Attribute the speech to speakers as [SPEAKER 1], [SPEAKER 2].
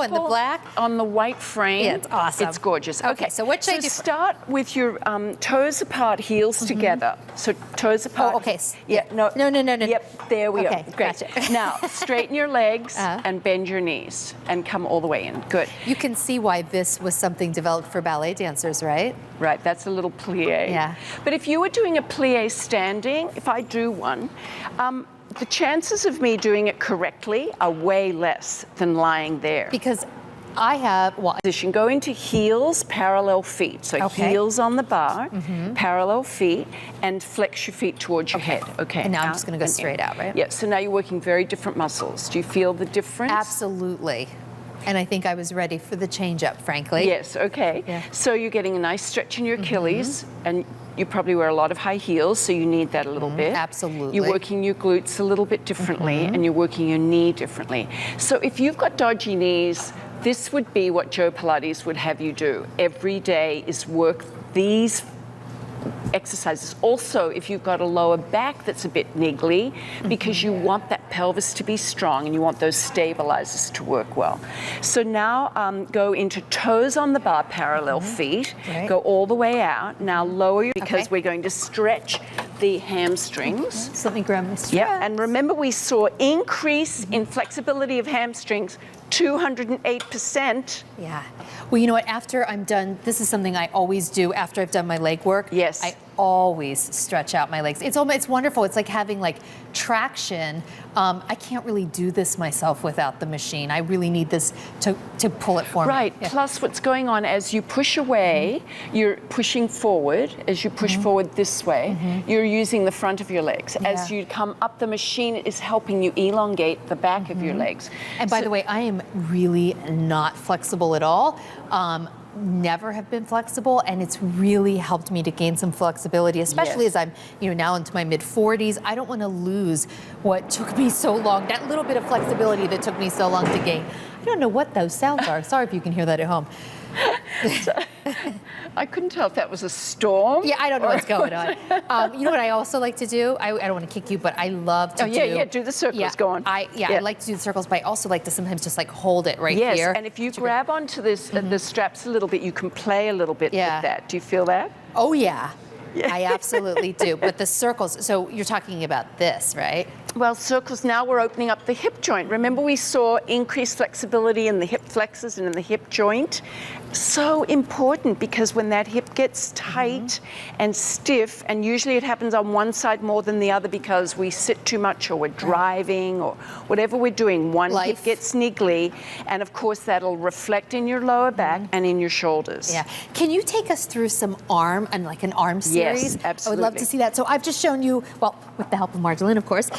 [SPEAKER 1] and the black.
[SPEAKER 2] On the white frame.
[SPEAKER 1] Yeah, it's awesome.
[SPEAKER 2] It's gorgeous.
[SPEAKER 1] Okay, so what should I do?
[SPEAKER 2] Start with your toes apart, heels together. So toes apart.
[SPEAKER 1] Oh, okay.
[SPEAKER 2] Yeah, no.
[SPEAKER 1] No.
[SPEAKER 2] Yep, there we
[SPEAKER 1] Okay,
[SPEAKER 2] go. Great.
[SPEAKER 1] gotcha.
[SPEAKER 2] Now, straighten your legs and bend your knees and come all the way in. Good.
[SPEAKER 1] You can see why this was something developed for ballet dancers, right?
[SPEAKER 2] Right, that's a little plie.
[SPEAKER 1] Yeah.
[SPEAKER 2] But if you were doing a plie standing, if I do one, the chances of me doing it correctly are way less than lying there.
[SPEAKER 1] Because I have, well,
[SPEAKER 2] Position, go into heels, parallel feet. So
[SPEAKER 1] Okay.
[SPEAKER 2] heels on the bar, parallel feet, and flex your feet towards your head. Okay.
[SPEAKER 1] And now I'm
[SPEAKER 2] out
[SPEAKER 1] just gonna go
[SPEAKER 2] and in.
[SPEAKER 1] straight out, right?
[SPEAKER 2] Yeah, so now you're working very different muscles. Do you feel the difference?
[SPEAKER 1] absolutely. And I think I was ready for the change up, frankly.
[SPEAKER 2] Yes, okay.
[SPEAKER 1] Yeah.
[SPEAKER 2] So you're getting a nice stretch in your Achilles, and you probably wear a lot of high heels, so you need that a little bit.
[SPEAKER 1] Absolutely.
[SPEAKER 2] You're working your glutes a little bit differently, and you're working your knee differently. So if you've got dodgy knees, this would be what Joe Pilates would have you do. Every day is work these exercises. Also, if you've got a lower back that's a bit niggly, because you want that pelvis to be strong and you want those stabilizers to work well. So now go into toes on the bar, parallel feet.
[SPEAKER 1] Right.
[SPEAKER 2] Go all the way out. Now lower your, because
[SPEAKER 1] Okay.
[SPEAKER 2] we're going to stretch the hamstrings.
[SPEAKER 1] So let me grab my straps.
[SPEAKER 2] Yeah, and remember we saw increase in flexibility of hamstrings, 208%.
[SPEAKER 1] Yeah. Well, you know what? After I'm done, this is something I always do after I've done my leg work.
[SPEAKER 2] Yes.
[SPEAKER 1] I always stretch out my legs. It's wonderful. It's like having like traction. I can't really do this myself without the machine. I really need this to pull it for me.
[SPEAKER 2] Right.
[SPEAKER 1] Yeah.
[SPEAKER 2] Plus, what's going on as you push away, you're pushing forward. As you push forward this way, you're using the front of your legs. As
[SPEAKER 1] Yeah.
[SPEAKER 2] you come up, the machine is helping you elongate the back of your legs.
[SPEAKER 1] And by the way, I am really not flexible at all. Never have been flexible, and it's really helped me to gain some flexibility, especially
[SPEAKER 2] Yes.
[SPEAKER 1] as I'm, now into my mid-40s. I don't want to lose what took me so long, that little bit of flexibility that took me so long to gain. I don't know what those sounds are. Sorry if you can hear that at home.
[SPEAKER 2] I couldn't tell if that was a storm.
[SPEAKER 1] Yeah, I don't know what's going on. You know what I also like to do? I don't want to kick you, but I love to
[SPEAKER 2] do the circles. Go on.
[SPEAKER 1] I like to do the circles, but I also like to sometimes just like hold it right here.
[SPEAKER 2] Yes, and if you grab onto this the straps a little bit, you can play a little bit with that. Do you feel that?
[SPEAKER 1] Oh yeah. I absolutely do. But the circles, so you're talking about this, right?
[SPEAKER 2] Well, circles, now we're opening up the hip joint. Remember we saw increased flexibility in the hip flexors and in the hip joint? So important, because when that hip gets tight and stiff, and usually it happens on one side more than the other because we sit too much or we're driving or whatever we're doing, one hip gets niggly, and of course that'll reflect in your lower back and in your shoulders.
[SPEAKER 1] Yeah. Can you take us through some arm and like an arm series?
[SPEAKER 2] Yes, absolutely.
[SPEAKER 1] I would love to see that. So I've just shown you, well, with the help of Marjolaine, of course,